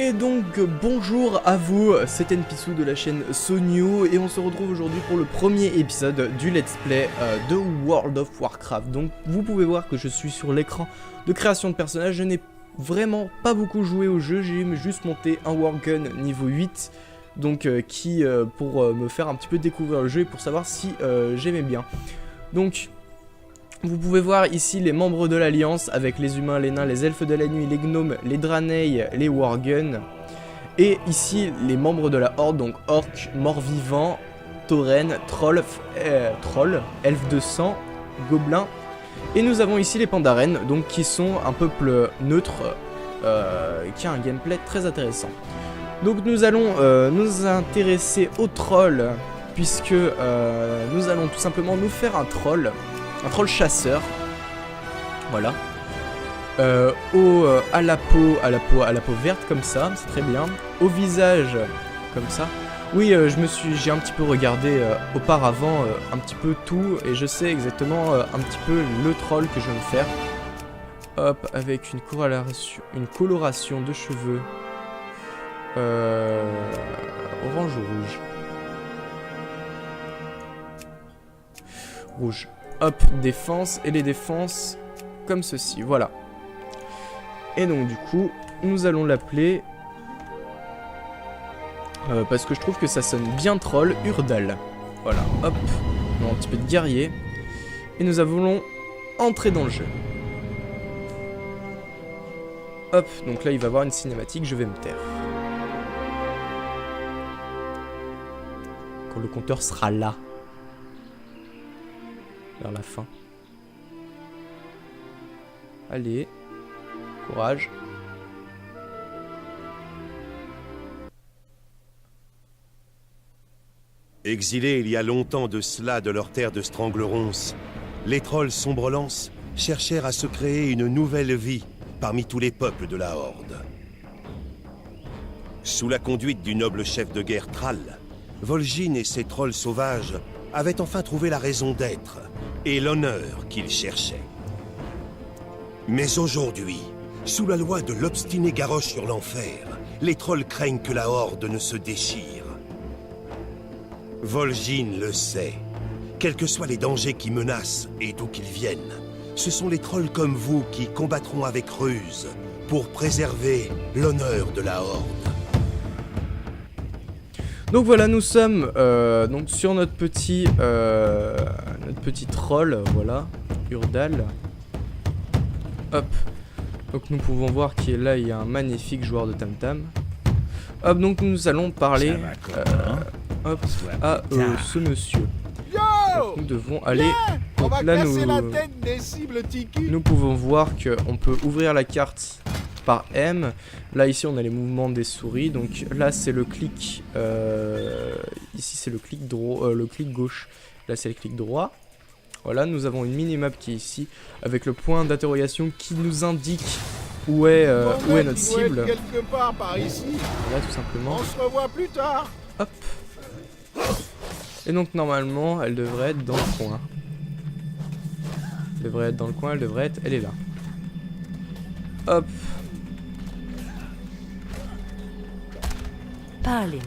Et donc bonjour à vous, c'est NPSou de la chaîne SoNew et on se retrouve aujourd'hui pour le premier épisode du let's play de World of Warcraft. Donc vous pouvez voir que je suis sur l'écran de création de personnages, je n'ai vraiment pas beaucoup joué au jeu, j'ai juste monté un Worgen niveau 8, donc pour me faire un petit peu découvrir le jeu et pour savoir si j'aimais bien. Donc vous pouvez voir ici les membres de l'Alliance avec les humains, les nains, les elfes de la nuit, les gnomes, les Draenei, les Worgen. Et ici les membres de la Horde, donc orques, morts-vivants, taurennes, trolls, elfes de sang, gobelins. Et nous avons ici les Pandaren, donc qui sont un peuple neutre, qui a un gameplay très intéressant. Donc nous allons nous intéresser aux trolls, puisque nous allons tout simplement nous faire un troll chasseur, voilà, à la peau verte comme ça, c'est très bien, au visage comme ça. Oui, j'ai un petit peu regardé auparavant un petit peu tout et je sais exactement un petit peu le troll que je vais me faire. Hop, avec une coloration de cheveux orange ou rouge. Hop, défense, et les défenses comme ceci, voilà. Et donc du coup, nous allons l'appeler, parce que je trouve que ça sonne bien troll, Urdal. Voilà, hop, on a un petit peu de guerrier. Et nous allons entrer dans le jeu. Hop, donc là il va y avoir une cinématique, je vais me taire. Quand le compteur sera là. Vers la fin. Allez, courage. Exilés il y a longtemps de cela de leur terre de Stranglerons, les trolls Sombrelance cherchèrent à se créer une nouvelle vie parmi tous les peuples de la Horde. Sous la conduite du noble chef de guerre Thrall, Vol'jin et ses trolls sauvages avaient enfin trouvé la raison d'être et l'honneur qu'ils cherchaient. Mais aujourd'hui, sous la loi de l'obstiné Garrosh sur l'enfer, les trolls craignent que la Horde ne se déchire. Vol'jin le sait. Quels que soient les dangers qui menacent et d'où qu'ils viennent, ce sont les trolls comme vous qui combattront avec ruse pour préserver l'honneur de la Horde. Donc voilà, nous sommes donc sur notre petit troll, voilà, Urdal. Hop. Donc nous pouvons voir qu'il est là, il y a un magnifique joueur de tam tam. Hop, donc nous allons parler hop, à ce monsieur. Donc, nous devons aller. Donc là nous pouvons voir qu'on peut ouvrir la carte par M. Là ici on a les mouvements des souris, donc là c'est le clic ici c'est le clic droit, le clic gauche, là c'est le clic droit. Voilà, nous avons une minimap qui est ici avec le point d'interrogation qui nous indique où est notre cible. Quelque part par ici. Voilà, tout simplement. On se revoit plus tard. Hop. Et donc normalement elle devrait être dans le coin. Elle devrait être dans le coin, elle est là. Hop. Parlez-moi.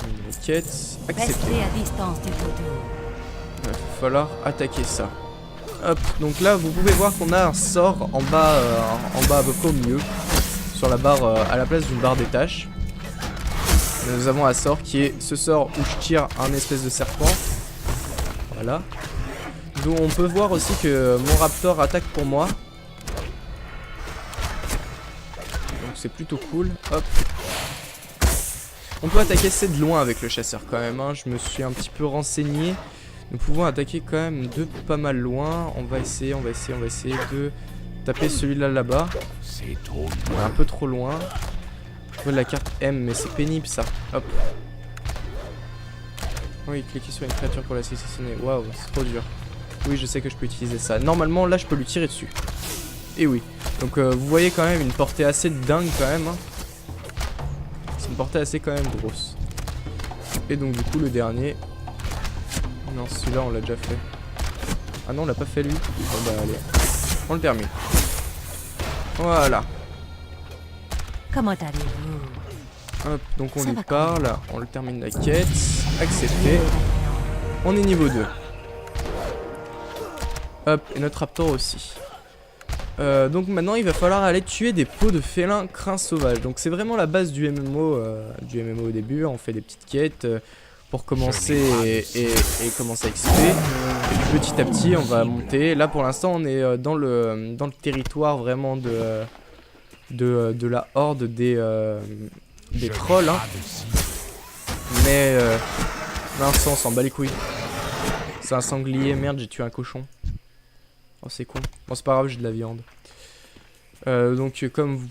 Une requête acceptée. Restez à distance du photo. Il va falloir attaquer ça. Hop, donc là vous pouvez voir qu'on a un sort en bas à peu près au milieu. Sur la barre, à la place d'une barre des tâches. Nous avons un sort qui est ce sort où je tire un espèce de serpent. Voilà. Donc on peut voir aussi que mon raptor attaque pour moi. Donc c'est plutôt cool. Hop. On peut attaquer assez de loin avec le chasseur quand même, hein. Je me suis un petit peu renseigné. Nous pouvons attaquer quand même de pas mal loin. On va essayer de taper celui-là là-bas. C'est trop Ouais, un peu trop loin. Je vois la carte M, mais c'est pénible ça. Hop. Oui, cliquez sur une créature pour l'assassiner. Waouh, c'est trop dur. Oui, je sais que je peux utiliser ça. Normalement, là, je peux lui tirer dessus. Et oui. Donc, vous voyez quand même une portée assez dingue quand même, hein. C'est une portée assez quand même grosse. Et donc du coup le dernier. Non, celui-là on l'a déjà fait. Ah non, on l'a pas fait lui. Bon bah allez, on le termine. Voilà. Comment allez-vous? Hop, donc on Ça lui va parle, on le termine la quête, accepté. On est niveau 2. Hop, et notre raptor aussi. Donc maintenant il va falloir aller tuer des peaux de félins crins sauvages. Donc c'est vraiment la base du MMO au début. On fait des petites quêtes pour commencer et commencer à XP. Et puis petit à petit on va monter. Là pour l'instant on est dans le territoire vraiment de la horde des trolls. Hein. Mais l'instant on s'en bat les couilles. C'est un sanglier, merde j'ai tué un cochon. Oh c'est con. Bon c'est pas grave, j'ai de la viande. Donc comme vous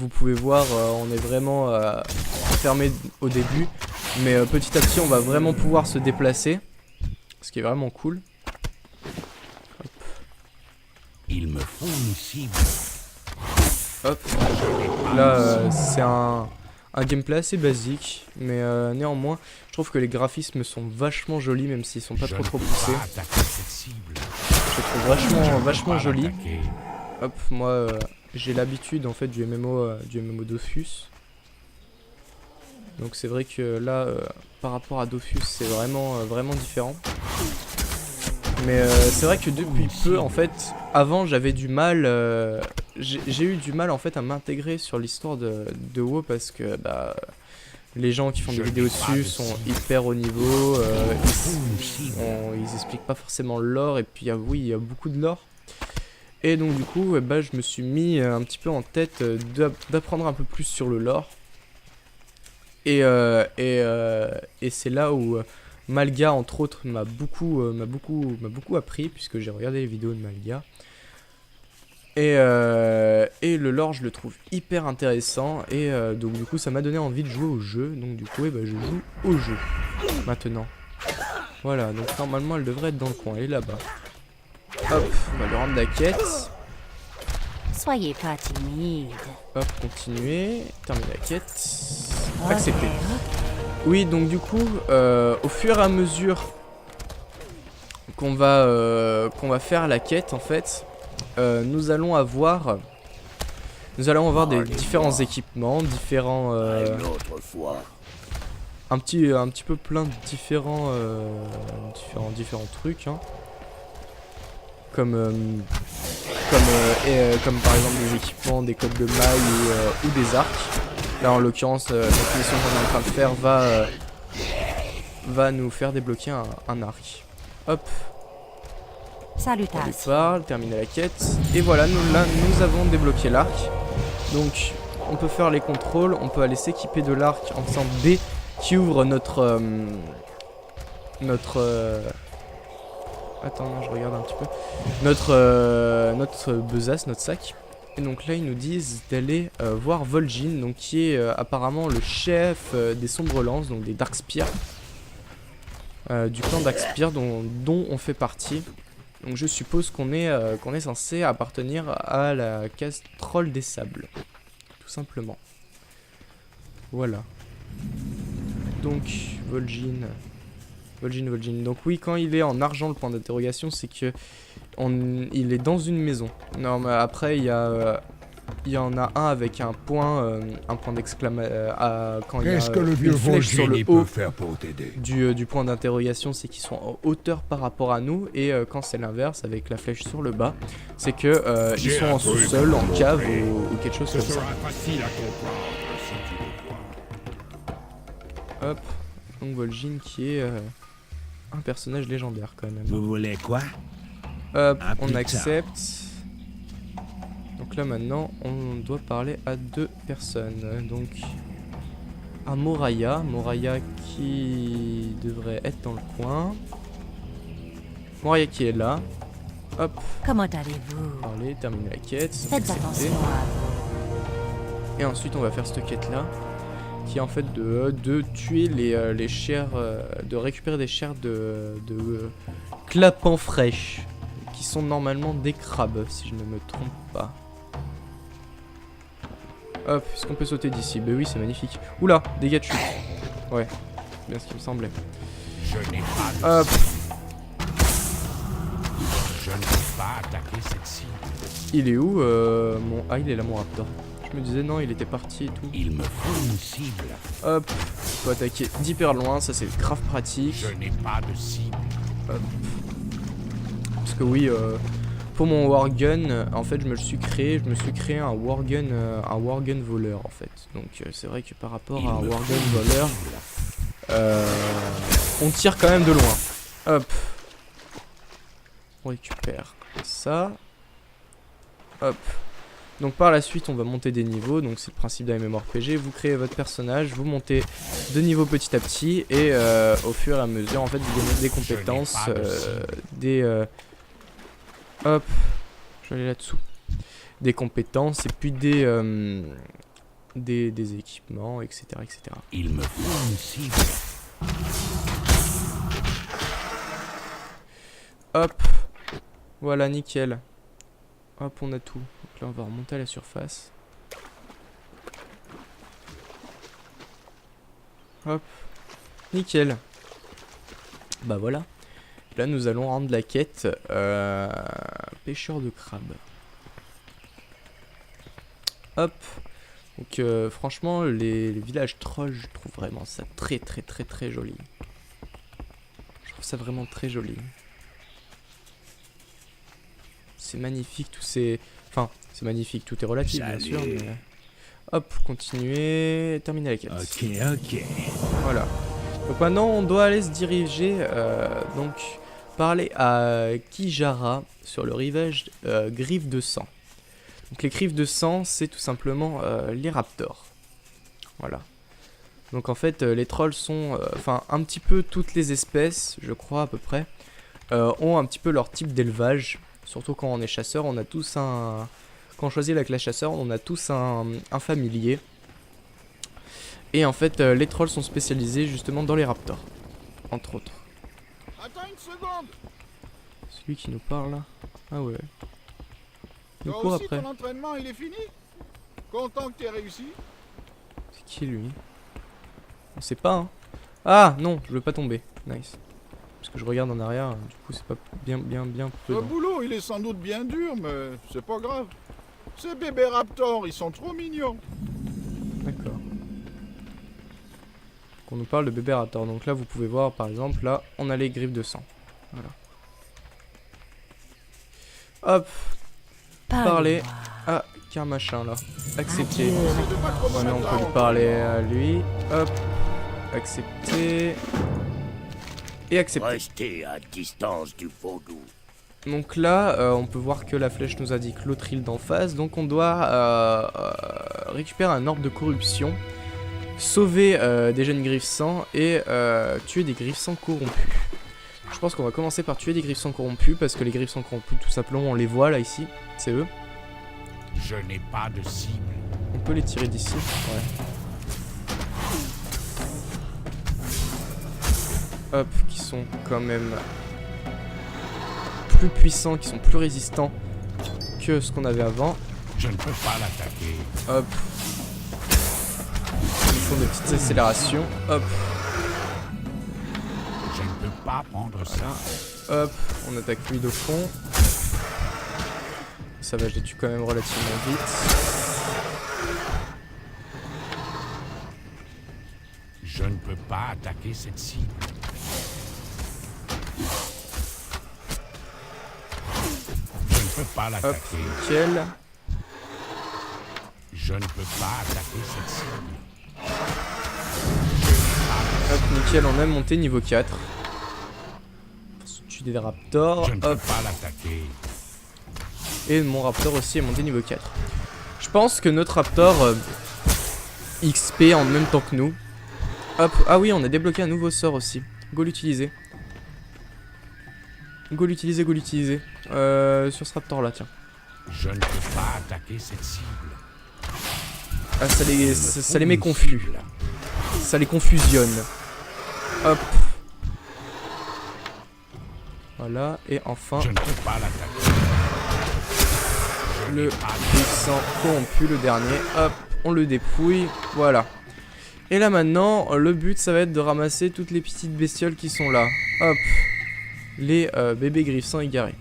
pouvez voir, on est vraiment fermé au début. Mais petit à petit on va vraiment pouvoir se déplacer. Ce qui est vraiment cool. Hop. Il me faut une cible. Hop. Là c'est un gameplay assez basique. Mais néanmoins je trouve que les graphismes sont vachement jolis. Même s'ils sont pas trop poussés. Je les trouve vachement jolis. Hop, moi j'ai l'habitude en fait du MMO Dofus. Donc c'est vrai que là par rapport à Dofus c'est vraiment différent. Mais c'est vrai que depuis peu en fait, avant j'avais du mal, j'ai eu du mal en fait à m'intégrer sur l'histoire de WoW parce que les gens qui font des vidéos dessus sont hyper haut niveau, ils expliquent pas forcément le lore et puis oui il y a beaucoup de lore. Et donc du coup je me suis mis un petit peu en tête d'apprendre un peu plus sur le lore. Et c'est là où Malga entre autres m'a beaucoup appris puisque j'ai regardé les vidéos de Malga. Et le lore je le trouve hyper intéressant et donc du coup ça m'a donné envie de jouer au jeu. Donc du coup je joue au jeu maintenant. Voilà, donc normalement elle devrait être dans le coin, elle est là-bas. Hop, on va lui rendre la quête. Soyez pas timide. Hop, continuer, terminer la quête. Accepter. Oui, donc du coup, au fur et à mesure qu'on va faire la quête en fait, nous allons avoir des différents équipements, différents un petit peu plein de différents trucs hein. Comme par exemple des équipements, des codes de mailles ou des arcs. Là en l'occurrence la mission qu'on est en train de faire va nous faire débloquer un arc. Hop. Salutations. On lui parle, terminer la quête. Et voilà, nous avons débloqué l'arc. Donc on peut faire les contrôles, on peut aller s'équiper de l'arc en faisant B qui ouvre notre attends, non, je regarde un petit peu. Notre besace, notre sac. Et donc là, ils nous disent d'aller voir Vol'jin, donc qui est apparemment le chef des Sombres Lances, donc des Darkspear. Du clan Darkspear dont on fait partie. Donc je suppose qu'on est censé appartenir à la caste Troll des Sables. Tout simplement. Voilà. Donc, Vol'jin. Donc oui, quand il est en argent le point d'interrogation, c'est que il est dans une maison. Non, mais après il y en a un avec un point d'exclamation. Quand il y a une flèche sur le haut du point d'interrogation, c'est qu'ils sont en hauteur par rapport à nous. Et quand c'est l'inverse, avec la flèche sur le bas, c'est que ils sont en sous-sol, en cave ou quelque chose comme ça. Hop, donc Vol'jin qui est un personnage légendaire quand même. Vous voulez quoi? Hop, on accepte. Donc là maintenant, on doit parler à 2 personnes. Donc à Moraya qui devrait être dans le coin. Moraya qui est là. Hop. Comment allez-vous? Parler, terminer la quête. Faites attention à vous. Et ensuite on va faire cette quête là. Qui est en fait de tuer les chairs, de récupérer des chairs de clapants fraîches, qui sont normalement des crabes, si je ne me trompe pas. Hop, est-ce qu'on peut sauter d'ici? Ben oui, c'est magnifique. Oula, dégâts de chute. Ouais, c'est bien ce qui me semblait. Hop. Je ne peux pas attaquer cette cible. Il est où Ah, il est là mon raptor. Je me disais non, il était parti et tout. Il me faut une cible. Hop, faut attaquer d'hyper loin, ça c'est grave pratique. Je n'ai pas de cible. Hop. Parce que oui, pour mon wargun, en fait je me suis créé un wargun voleur en fait. Donc c'est vrai que par rapport à un wargun voleur, on tire quand même de loin. Hop. On récupère ça. Hop. Donc par la suite on va monter des niveaux, donc c'est le principe d'un MMORPG, vous créez votre personnage, vous montez de niveau petit à petit et au fur et à mesure en fait vous gagnez des compétences, hop, je vais aller là-dessous, des compétences et puis des équipements, etc., etc. Il me faut une cible. Hop, voilà nickel. Hop, on a tout. Donc là, on va remonter à la surface. Hop. Nickel. Bah voilà. Là, nous allons rendre la quête pêcheur de crabes. Hop. Donc, franchement, les villages trolls, je trouve vraiment ça très joli. Je trouve ça vraiment très joli. C'est magnifique, tout c'est... Enfin, c'est magnifique, tout est relatif, bien sûr, mais... Hop, continuer, terminer la quête. Ok. Voilà. Donc maintenant, on doit aller se diriger, donc, parler à Kijara sur le rivage Griffes de Sang. Donc les Griffes de Sang, c'est tout simplement les raptors. Voilà. Donc en fait, les trolls sont... Enfin, un petit peu toutes les espèces, je crois à peu près, ont un petit peu leur type d'élevage. Surtout quand on est chasseur, on a tous un... Quand on choisit la classe chasseur, on a tous un familier. Et en fait, les trolls sont spécialisés justement dans les raptors. Entre autres. Attends une seconde. Celui qui nous parle là. Ah ouais. Il Toi court aussi, après. ton entraînement, il est fini? Content que tu aies réussi? C'est qui lui? On sait pas hein. Ah non, je veux pas tomber. Nice. Parce que je regarde en arrière, du coup c'est pas bien Le prudent. boulot, il est sans doute bien dur, mais c'est pas grave. Ces bébés raptors, ils sont trop mignons. D'accord. On nous parle de bébé raptor. Donc là vous pouvez voir par exemple, là on a les griffes de sang. Voilà. Hop, parler à qu'un machin là. Accepter. Adieu. Essaie de pas trop me Voilà, on mettre peut là, lui parler à lui. Hop, accepter. Et accepter. Restez à distance du vaudou. Donc là, on peut voir que la flèche nous indique l'autre île d'en face. Donc on doit récupérer un orbe de corruption, sauver des jeunes griffes sang et tuer des griffes sang corrompus. Je pense qu'on va commencer par tuer des griffes sang corrompus parce que les griffes sang corrompus, tout simplement, on les voit là ici. C'est eux. Je n'ai pas de cible. On peut les tirer d'ici. Ouais. Hop, qui sont quand même plus puissants, qui sont plus résistants que ce qu'on avait avant. Je ne peux pas l'attaquer. Hop. Ils font des petites accélérations. Hop. Je ne peux pas prendre ça. Hop. On attaque lui de fond. Ça va, je les tue quand même relativement vite. Je ne peux pas attaquer cette cible. Je ne peux pas Hop. l'attaquer. Nickel. Je ne peux pas attaquer cette cible. Hop, nickel. On a monté niveau 4. On se tue des raptors. Je ne peux Hop. pas l'attaquer. Et mon raptor aussi est monté niveau 4. Je pense que notre raptor XP en même temps que nous. Hop, ah oui, on a débloqué un nouveau sort aussi. Go l'utiliser. Go l'utiliser, go l'utiliser. Sur ce raptor là, tiens. Je ne peux pas attaquer cette cible. Ah, ça les met confus. Ça les confusionne. Hop. Voilà, et enfin, Je ne peux pas l'attaquer. le puissant corrompu, le dernier. Hop, on le dépouille. Voilà. Et là maintenant, le but ça va être de ramasser toutes les petites bestioles qui sont là. Hop. Les bébés griffes sang égarés.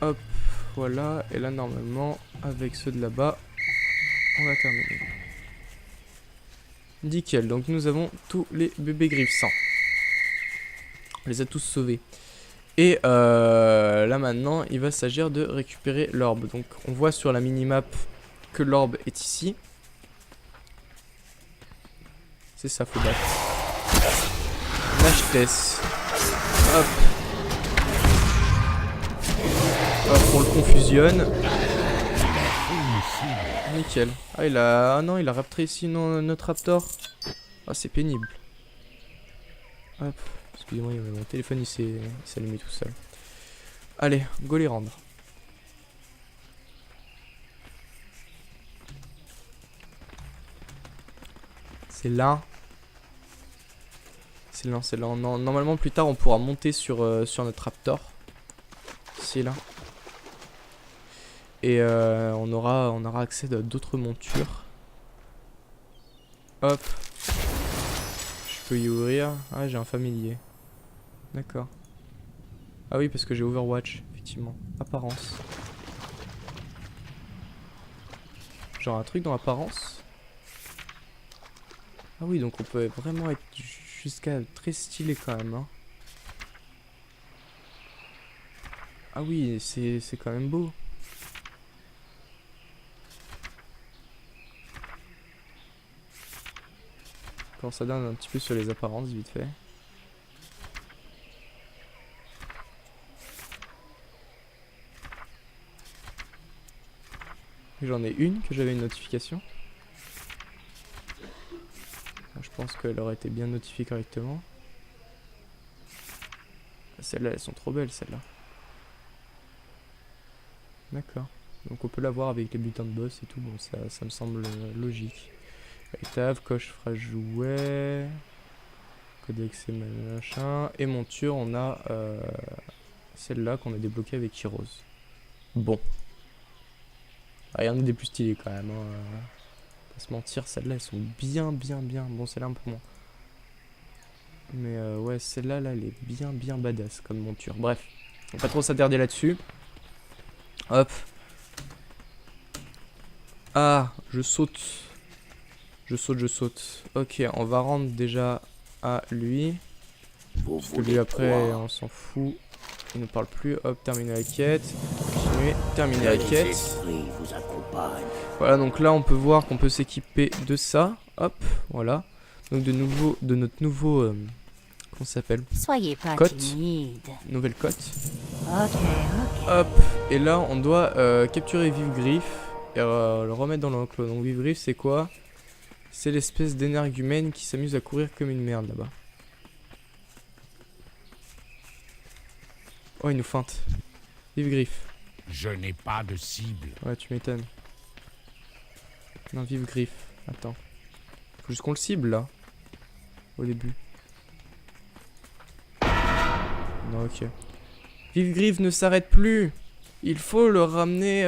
Hop. soit là. Et là, normalement, avec ceux de là-bas, on va terminer. Nickel. Donc, nous avons tous les bébés griffes 100. On les a tous sauvés. Et là, maintenant, il va s'agir de récupérer l'orbe. Donc, on voit sur la minimap que l'orbe est ici. C'est ça, faut battre. Nachtess. Hop. Hop, on le confusionne. Nickel. Ah, il a... Ah non, il a raptré ici notre raptor. Ah, c'est pénible. Hop. Excusez-moi, mon téléphone il s'est allumé tout seul. Allez, go les rendre. C'est là. C'est là, c'est là. Normalement, plus tard, on pourra monter sur notre raptor. C'est là. Et on aura accès à d'autres montures. Hop. Je peux y ouvrir. Ah, j'ai un familier. D'accord. Ah oui, parce que j'ai Overwatch, effectivement. Apparence. Genre un truc dans l'apparence. Ah oui, donc on peut vraiment être jusqu'à très stylé quand même. Hein. Ah oui, c'est quand même beau. Quand ça donne un petit peu sur les apparences, vite fait. J'en ai une que j'avais une notification. Je pense qu'elle aurait été bien notifiée correctement. Celles-là, elles sont trop belles, celles-là. D'accord. Donc on peut la voir avec les butins de boss et tout. Bon, ça me semble logique. Étave, coffre à jouets. Codex et machin. Et monture, on a celle-là qu'on a débloquée avec Heroes. Bon. Rien des plus stylés quand même. Hein. Pas se mentir, celles-là elles sont bien. Bon, celle-là un peu moins. Mais ouais, celle-là, là, elle est bien badass comme monture. Bref, on va pas trop s'attarder là-dessus. Hop. Ah, je saute. Je saute. Ok, on va rendre déjà à lui. Parce que lui après, on s'en fout. Il ne parle plus. Hop, terminer la quête. Continuer, terminer la quête. Voilà, donc là on peut voir qu'on peut s'équiper de ça. Hop, voilà. Donc de notre nouveau... comment ça s'appelle? Soyez pas Cote. timide. Nouvelle cote. Ok. Hop, et là on doit capturer Vivgrif et le remettre dans l'enclos. Donc Vivgrif c'est quoi? C'est l'espèce d'énergumène qui s'amuse à courir comme une merde là-bas. Oh, il nous feinte. Vivgrif. Je n'ai pas de cible. Ouais, tu m'étonnes. Non, Vivgrif. Attends. Faut juste qu'on le cible là. Au début. Non, ok. Vivgrif ne s'arrête plus. Il faut le ramener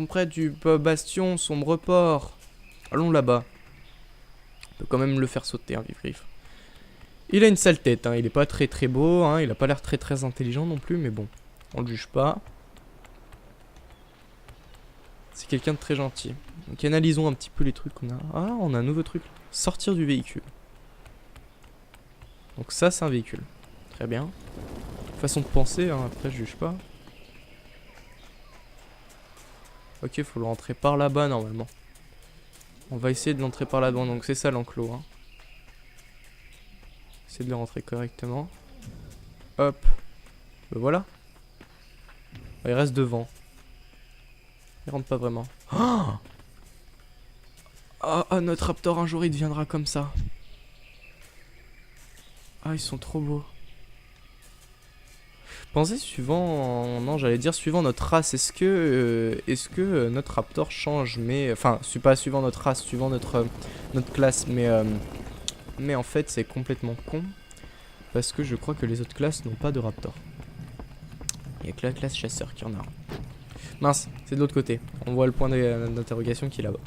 près du bastion sombre port. Allons là-bas. On peut quand même le faire sauter, hein, Vivgrif. Il a une sale tête, hein. Il est pas très beau, hein. Il a pas l'air très intelligent non plus, mais bon, on le juge pas. C'est quelqu'un de très gentil. Donc analysons un petit peu les trucs qu'on a. Ah, on a un nouveau truc. Sortir du véhicule. Donc ça, c'est un véhicule. Très bien. Façon de penser, hein. Après je juge pas. Ok, faut le rentrer par là-bas normalement. On va essayer de l'entrer par là-bas, donc c'est ça l'enclos, hein. Essayer de le rentrer correctement. Hop. Ben voilà. Il reste devant. Il rentre pas vraiment. Oh, notre raptor un jour il deviendra comme ça. Ah, ils sont trop beaux. Pensez suivant... Non, j'allais dire suivant notre race. Est-ce que notre raptor change? Mais... Enfin, c'est pas suivant notre race, suivant notre classe. Mais en fait, c'est complètement con. Parce que je crois que les autres classes n'ont pas de raptor. Il n'y a que la classe chasseur qui en a un. Mince, c'est de l'autre côté. On voit le point d'interrogation qui est là-bas.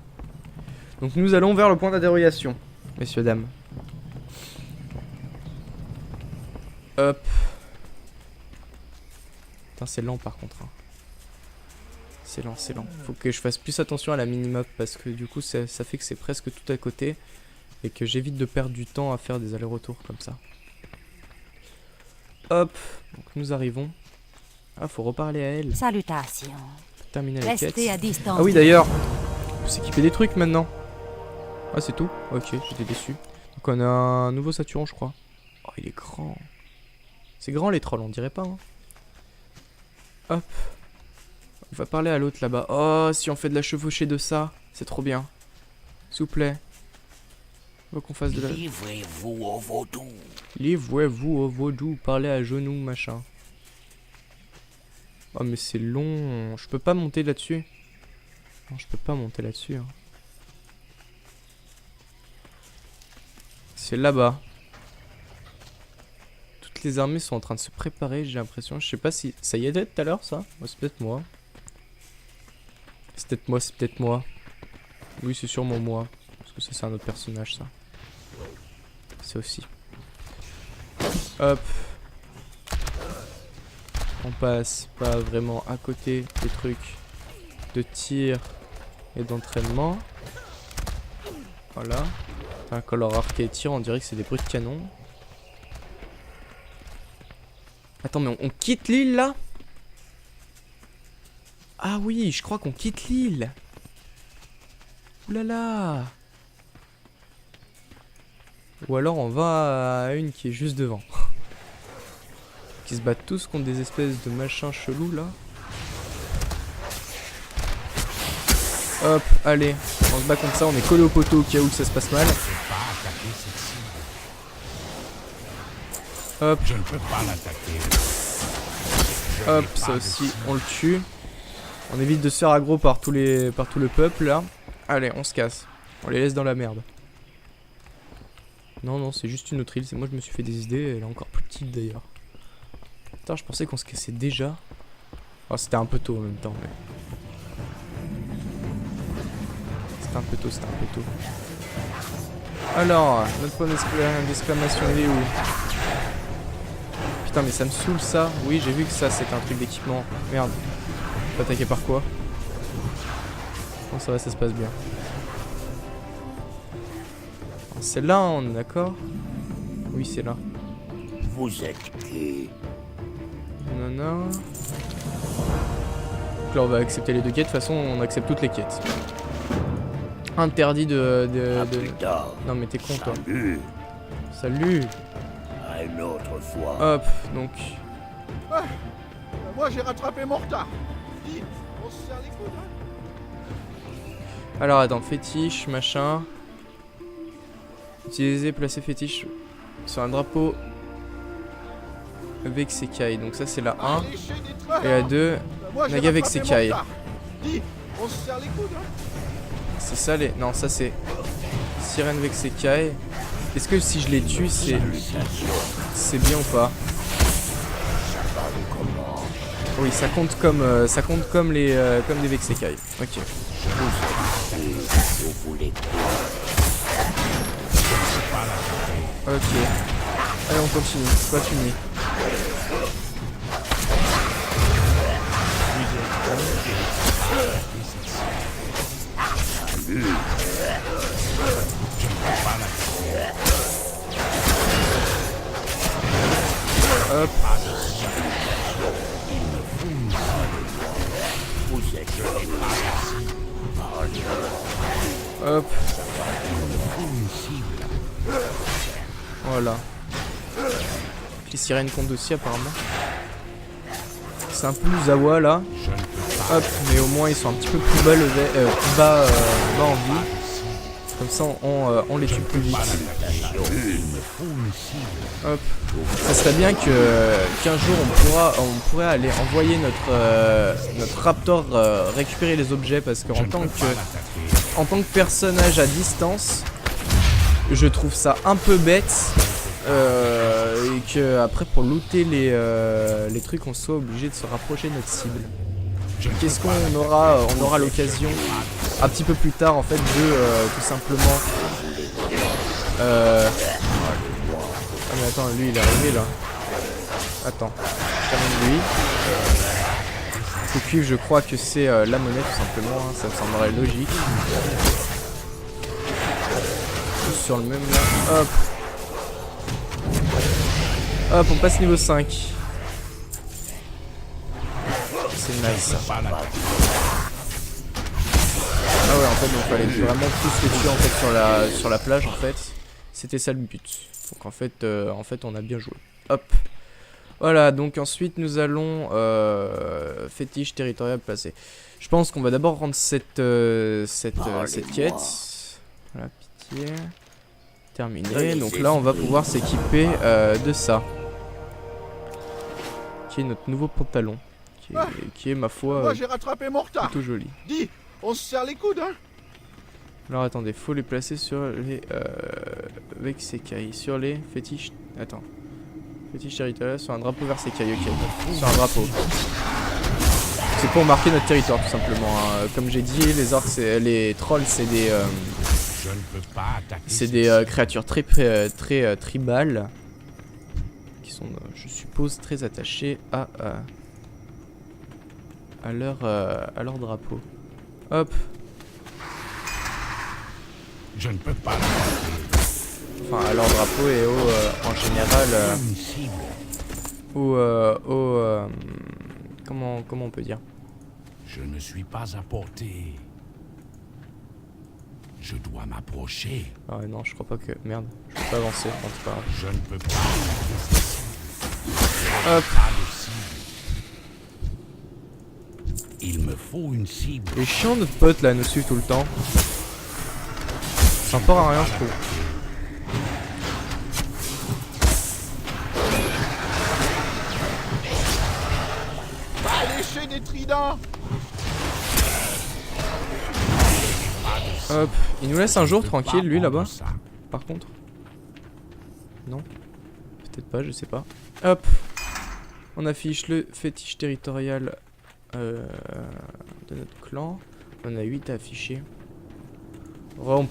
Donc nous allons vers le point d'interrogation, messieurs, dames. Hop. Putain, c'est lent par contre. Hein. C'est lent, c'est lent. Faut que je fasse plus attention à la minimap parce que du coup ça fait que c'est presque tout à côté et que j'évite de perdre du temps à faire des allers-retours comme ça. Hop, donc nous arrivons. Ah, faut reparler à elle. Salutations. Pour terminer la quête. Restez à distance. Ah oui d'ailleurs, on peut s'équiper des trucs maintenant. Ah c'est tout? Ok, j'étais déçu. Donc on a un nouveau Saturn je crois. Oh il est grand. C'est grand les trolls, on dirait pas hein. Hop. On va parler à l'autre là-bas. Oh, si on fait de la chevauchée de ça, c'est trop bien. S'il vous plaît. Faut qu'on fasse de la... Livrez-vous au vaudou. Livrez-vous au vaudou. Parlez à genoux, machin. Oh, mais c'est long. Je peux pas monter là-dessus. Non, je peux pas monter là-dessus. Hein. C'est là-bas. Toutes les armées sont en train de se préparer, j'ai l'impression. Je sais pas si... Ça y est tout à l'heure, ça? Oh, c'est peut-être moi. C'est peut-être moi, c'est peut-être moi. Oui, c'est sûrement moi. Parce que ça, c'est un autre personnage, ça. C'est aussi. Hop. On passe pas vraiment à côté des trucs de tir et d'entraînement. Voilà. Un color arc et tir, on dirait que c'est des bruits de canon. Attends, mais on quitte l'île, là? Ah oui, je crois qu'on quitte l'île. Oulala. Ou alors on va à une qui est juste devant. Qui se battent tous contre des espèces de machins chelous là. Hop, allez, on se bat contre ça, on est collé au poteau au cas où ça se passe mal. Hop. Je ne peux pas l'attaquer. Hop, ça aussi, on le tue. On évite de se faire aggro par tout le peuple là. Allez, on se casse. On les laisse dans la merde. Non, non, c'est juste une autre île. C'est moi, je me suis fait des idées. Elle est encore plus petite d'ailleurs. Putain, je pensais qu'on se cassait déjà. Oh, c'était un peu tôt en même temps. Mais... C'était un peu tôt, c'était un peu tôt. Alors, notre point d'exclamation, il est où? Putain, mais ça me saoule ça. Oui, j'ai vu que ça, c'était un truc d'équipement. Merde. Faut attaquer par quoi? Bon, ça va, ça se passe bien. C'est là, on est d'accord? Oui, c'est là. Vous êtes qui? Non, non. Donc là, on va accepter les deux quêtes. De toute façon, on accepte toutes les quêtes. Interdit de... Plus tard. Non, mais t'es con, toi. Salut. Salut. À une autre fois. Hop, donc... Ah, moi j'ai rattrapé mon retard. Dis, on se serre les coudes, hein? Alors, attends, fétiche, machin... Utiliser, placer fétiche sur un drapeau avec Sekai. Donc ça c'est la 1. Allez, chez des trains, Et la hein. 2, Moi, j'ai Naga avec rattrapé mon Sekai. retard. Dis, on se serre les coudes, hein? C'est ça les... Non, ça c'est Sirène avec Sekai. Est-ce que si je les tue, c'est bien ou pas? Oui, ça compte comme les comme des Vexekai. Ok. Vous voulez Ok. Allez, on continue. C'est pas fini. Hop. Hop. Voilà. Les sirènes comptent aussi apparemment. C'est un peu Uzawa là. Hop, mais au moins ils sont un petit peu plus bas, bas en vie. Comme ça on les tue plus vite. Hop. Ça serait bien qu'un jour on pourrait aller envoyer notre raptor récupérer les objets parce qu'en tant que personnage à distance, je trouve ça un peu bête et que après pour looter les trucs on soit obligé de se rapprocher de notre cible. Qu'est-ce qu'on aura on aura l'occasion un petit peu plus tard en fait de tout simplement ah mais attends, lui il est arrivé là. Attends, je termine lui. Le cuivre, je crois que c'est la monnaie tout simplement, hein, ça me semblerait logique. Tous sur le même là. Hop. Hop, on passe niveau 5. C'est nice ça. Pas la Ah ouais, en fait, donc fallait vraiment tous les tuer en fait sur la plage en fait. C'était ça le but. Donc en fait, on a bien joué. Hop. Voilà, donc ensuite nous allons fétiche territorial placé. Je pense qu'on va d'abord rendre cette quête. Voilà, pitié. Terminé. Donc là, on va pouvoir s'équiper de ça. Qui est notre nouveau pantalon. Qui est ma foi Moi j'ai rattrapé mon retard. plutôt joli. Dis, on se serre les coudes, hein. Alors attendez, faut les placer sur les avec Sekai, sur les fétiches. Attends. Fétiche territorial sur un drapeau vers Sekai, ok. Sur un drapeau. C'est pour marquer notre territoire tout simplement. Hein. Comme j'ai dit, les orques, les trolls, c'est des Je ne peux pas attaquer. c'est des créatures très tribales qui sont, je suppose, très attachées à leur drapeau. Hop. Je ne peux pas l'attaquer. Enfin, à leur drapeau et en général Une cible. comment on peut dire? Je ne suis pas à portée. Je dois m'approcher. Ah non, je crois pas que... Merde, je peux pas avancer, bon, c'est pas grave. Je ne peux pas attaquer cette cible. Hop. Pas de cible. Il me faut une cible. Il est chiant notre pote là, à nous suivre tout le temps. Ça sert à rien, je trouve. Va lécher des tridents. Hop, il nous laisse un jour Je peux tranquille, pas lui là-bas. prendre ça. Par contre. Non. Peut-être pas, je sais pas. Hop. On affiche le fétiche territorial de notre clan. On a 8 à afficher. Ouais, on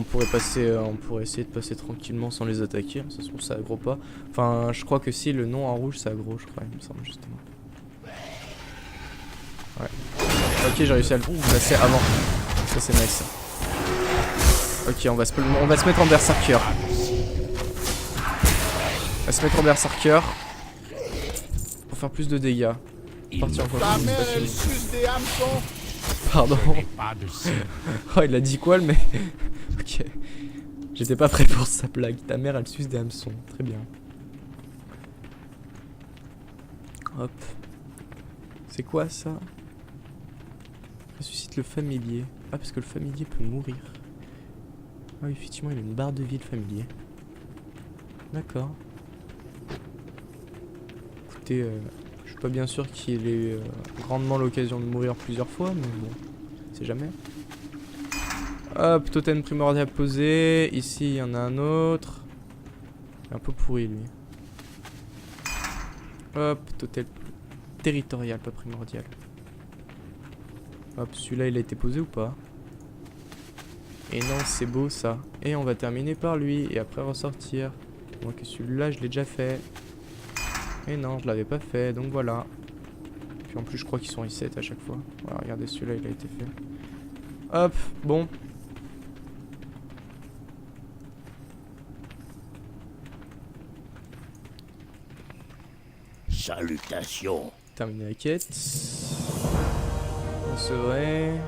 pourrait passer, on pourrait essayer de passer tranquillement sans les attaquer. Ça se trouve ça aggro pas. Enfin, je crois que si le nom en rouge ça aggro, je crois, il me semble justement. Ouais. Ok, j'ai réussi à le placer avant. Ça c'est nice. Ok, on va se mettre en berserker. On va se mettre en berserker pour faire plus de dégâts. Partir encore Ta plus, mère, c'est pas elle fini. suce des hameçons. Pardon. Je n'ai pas de cible. Oh, il a dit quoi le mec? Ok. J'étais pas prêt pour sa blague. Ta mère, elle suce des hameçons. Très bien. Hop. C'est quoi ça? Ressuscite le familier. Ah, parce que le familier peut mourir. Ah, oui, effectivement, il a une barre de vie, le familier. D'accord. Écoutez, je suis pas bien sûr qu'il ait eu grandement l'occasion de mourir plusieurs fois, mais bon, c'est jamais. Hop, totem primordial posé. Ici, il y en a un autre. Il est un peu pourri, lui. Hop, totem territorial, pas primordial. Hop, celui-là, il a été posé ou pas? Et non, c'est beau, ça. Et on va terminer par lui, et après ressortir. Moi que celui-là, je l'ai déjà fait. Et non, je l'avais pas fait, donc voilà. Puis en plus, je crois qu'ils sont reset à chaque fois. Voilà, regardez, celui-là, il a été fait. Hop, bon. Salutations. Terminer la quête. Recevrait.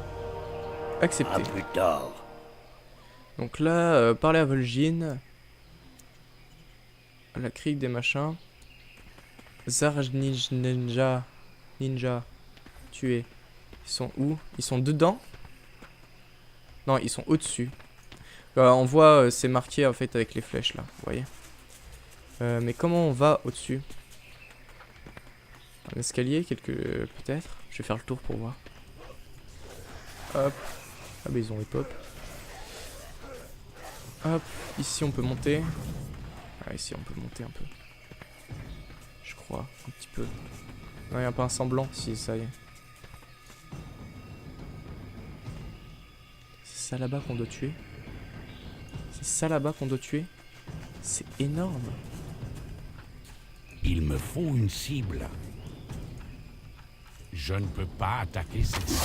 À Accepter. plus tard. Donc là, parler à Vol'jin. La crique des machins. Zarj Ninja. Ninja. Tué. Ils sont où? Ils sont dedans? Non, ils sont au-dessus. On voit, c'est marqué en fait avec les flèches là, vous voyez. Mais comment on va au-dessus? Un escalier, peut-être. Je vais faire le tour pour voir. Hop. Ah bah ils ont les pop. Hop. Ici on peut monter. Ah ici on peut monter un peu. Je crois, un petit peu. Non, il y a pas un semblant, si ça y est. C'est ça là-bas qu'on doit tuer. C'est ça là-bas qu'on doit tuer. C'est énorme. Il me faut une cible. Je ne peux pas attaquer cette cible.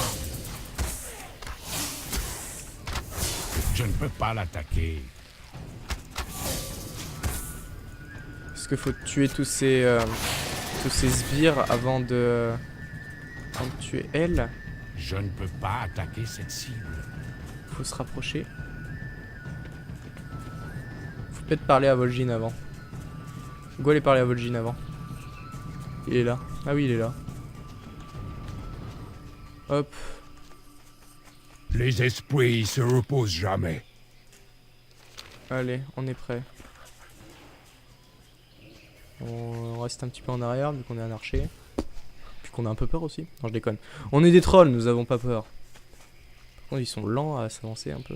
Je ne peux pas l'attaquer. Est-ce qu'il faut tuer tous ces sbires avant de tuer elle? Je ne peux pas attaquer cette cible. Faut se rapprocher. Faut peut-être parler à Vol'jin avant. Go aller parler à Vol'jin avant. Il est là. Ah oui, il est là. Hop. Les esprits se reposent jamais. Allez, on est prêt. On reste un petit peu en arrière vu qu'on est un archer. Puis qu'on a un peu peur aussi. Non, je déconne. On est des trolls, nous avons pas peur. Par contre, ils sont lents à s'avancer un peu.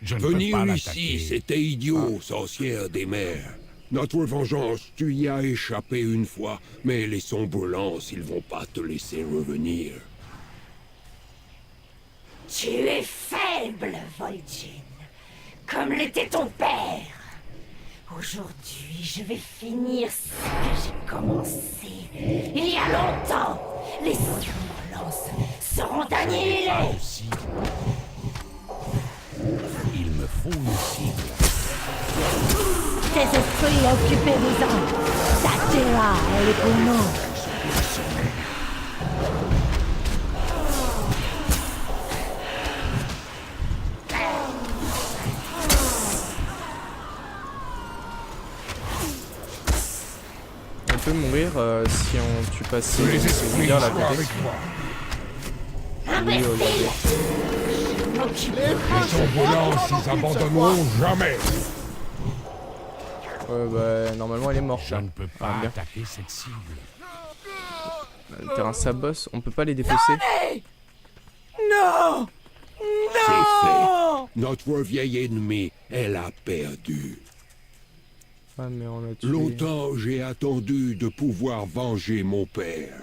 Je ne peux Venir pas ici, l'attaquer. c'était idiot, sorcière des mers. Notre vengeance, tu y as échappé une fois, mais les sombres lances, ils vont pas te laisser revenir. Tu es faible, Vol'jin, comme l'était ton père. Aujourd'hui, je vais finir ce que j'ai commencé. Il y a longtemps, les sombres lances seront annihilés. Aussi. Il me faut une cible. Tes esprits occupez-vous-en. Satéra est le bon nom. On peut mourir si on tue pas si Les esprits là soient côté. avec moi. Oui, regardez. Les sombres lances, ils abandonneront jamais. Ouais, bah, normalement elle est morte. Je là. ne peux Ah, pas bien. attaquer cette cible. Le terrain ça bosse, on peut pas les défausser. Non! C'est fait. Notre vieille ennemie, elle a perdu. Ah mais on a tué. Longtemps j'ai attendu de pouvoir venger mon père.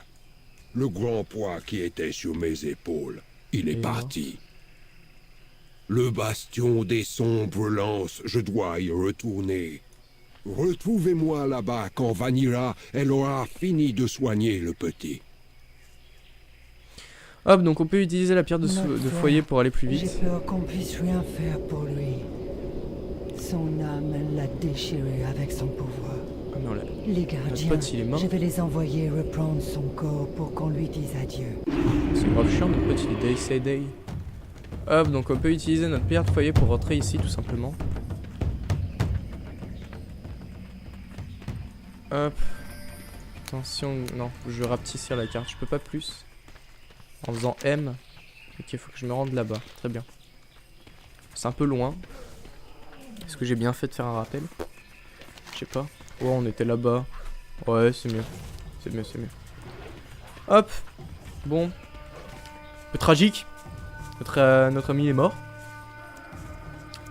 Le grand poids qui était sur mes épaules, il est Et parti. Le bastion des sombres lances, je dois y retourner. Retrouvez-moi là-bas quand Vanilla, elle aura fini de soigner le petit. Hop, donc on peut utiliser la pierre de foyer pour aller plus J'ai vite. peur qu'on puisse rien faire pour lui. Son âme l'a déchiré avec son pouvoir. Ah mais on l'a. Les gardiens, pote, il est mort. je vais les envoyer reprendre son corps pour qu'on lui dise adieu. C'est grave chiant, notre petit day say day. Hop, donc on peut utiliser notre pierre de foyer pour rentrer ici tout simplement. Hop. Attention, non, je vais rapetissir la carte, je peux pas plus. En faisant M. Ok, faut que je me rende là-bas, très bien. C'est un peu loin. Est-ce que j'ai bien fait de faire un rappel? Je sais pas. Oh, on était là-bas. Ouais, c'est mieux. C'est mieux, c'est mieux. Hop. Bon. Un peu tragique. Notre ami est mort.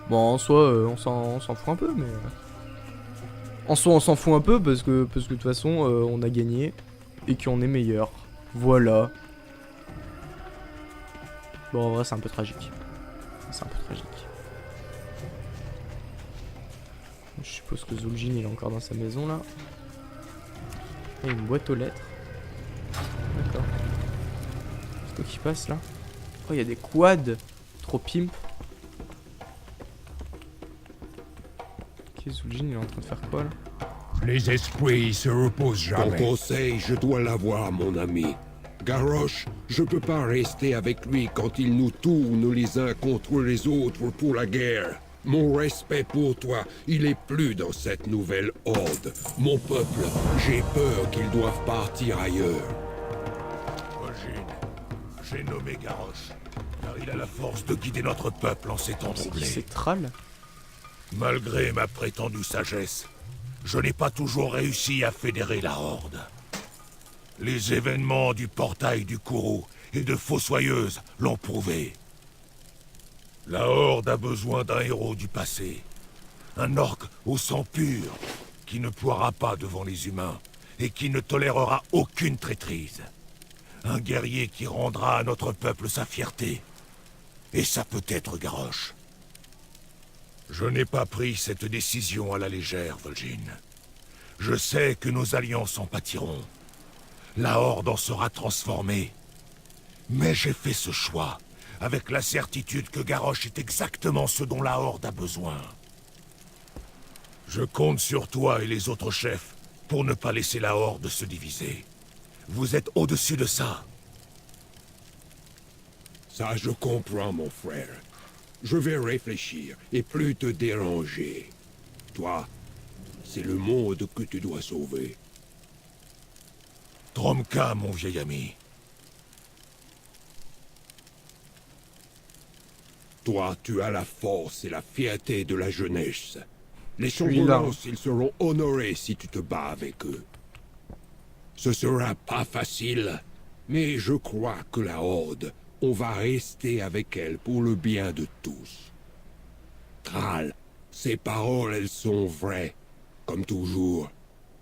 Bon, en soi, on s'en fout un peu, mais... En soi, on s'en fout un peu parce que de toute façon, on a gagné. Et qu'on est meilleur. Voilà. Bon, en vrai, c'est un peu tragique. C'est un peu tragique. Je suppose que Zul'jin, il est encore dans sa maison, là. Et une boîte aux lettres. D'accord. C'est quoi qui passe, là? Oh, il y a des quads. Trop pimp. Ok, Zul'jin, il est en train de faire quoi, là? Les esprits se reposent Ton jamais. conseil, je dois l'avoir, mon ami. Garrosh, je peux pas rester avec lui quand il nous tourne les uns contre les autres pour la guerre. Mon respect pour toi, il est plus dans cette nouvelle horde. Mon peuple, j'ai peur qu'ils doivent partir ailleurs. Vol'jin, j'ai nommé Garrosh, car il a la force de guider notre peuple en ces temps C'est qui, troublés. c'est Thrall? Malgré ma prétendue sagesse, je n'ai pas toujours réussi à fédérer la Horde. Les événements du portail du Kourou et de Fossoyeuse l'ont prouvé. La Horde a besoin d'un héros du passé. Un orc au sang pur, qui ne pourra pas devant les humains et qui ne tolérera aucune traîtrise. Un guerrier qui rendra à notre peuple sa fierté. Et ça peut être Garrosh. Je n'ai pas pris cette décision à la légère, Vol'jin. Je sais que nos alliances en pâtiront. La Horde en sera transformée, Mais j'ai fait ce choix, avec la certitude que Garrosh est exactement ce dont la Horde a besoin. Je compte sur toi et les autres chefs pour ne pas laisser la Horde se diviser. Vous êtes au-dessus de ça. Ça, je comprends, mon frère. Je vais réfléchir et plus te déranger. Toi, c'est le monde que tu dois sauver. Tromka, mon vieil ami. Toi, tu as la force et la fierté de la jeunesse. Les suis là. Chamberlains, ils seront honorés si tu te bats avec eux. Ce sera pas facile, mais je crois que la Horde, on va rester avec elle pour le bien de tous. Thrall, ses paroles, elles sont vraies, comme toujours.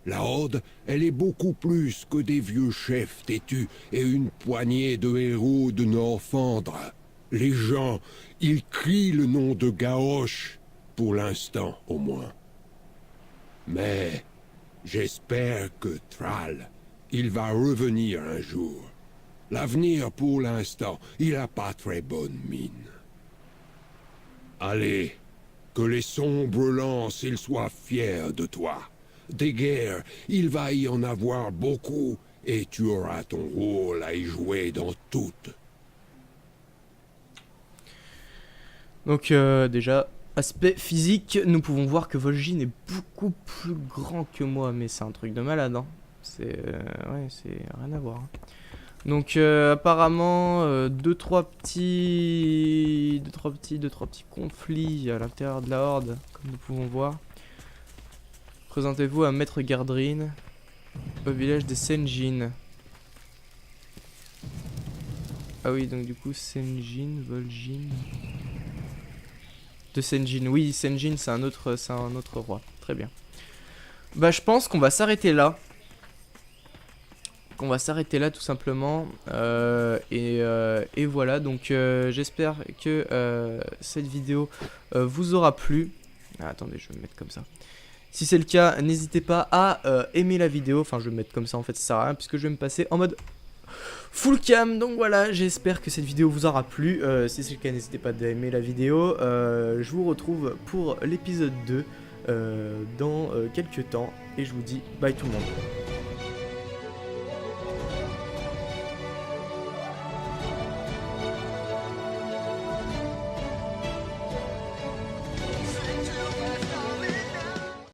La Horde, elle est beaucoup plus que des vieux chefs têtus et une poignée de héros de Northrend. Les gens, ils crient le nom de Garrosh, pour l'instant au moins. Mais j'espère que Thrall, il va revenir un jour. L'avenir, pour l'instant, il a pas très bonne mine. Allez, que les sombres lances, ils soient fiers de toi. Des guerres, il va y en avoir beaucoup, et tu auras ton rôle à y jouer dans toutes. Donc déjà, aspect physique, nous pouvons voir que Vol'jin est beaucoup plus grand que moi, mais c'est un truc de malade, hein. C'est ouais, c'est rien à voir, hein. Donc apparemment 2-3 petits conflits à l'intérieur de la Horde, comme nous pouvons voir. Présentez-vous à Maître Gardrin au village des Sen'jin. Ah oui, donc du coup Sen'jin, Vol'jin. De Sen'jin, oui, Sen'jin c'est un autre roi. Très bien. Bah je pense qu'on va s'arrêter là. On va s'arrêter là tout simplement. Et voilà, donc j'espère que cette vidéo vous aura plu. Ah, attendez, je vais me mettre comme ça. Si c'est le cas, n'hésitez pas à aimer la vidéo. Enfin, je vais me mettre comme ça, en fait, ça sert à rien puisque je vais me passer en mode full cam. Donc voilà, j'espère que cette vidéo vous aura plu. Si c'est le cas, n'hésitez pas à aimer la vidéo. Je vous retrouve pour l'épisode 2 dans quelques temps. Et je vous dis bye tout le monde.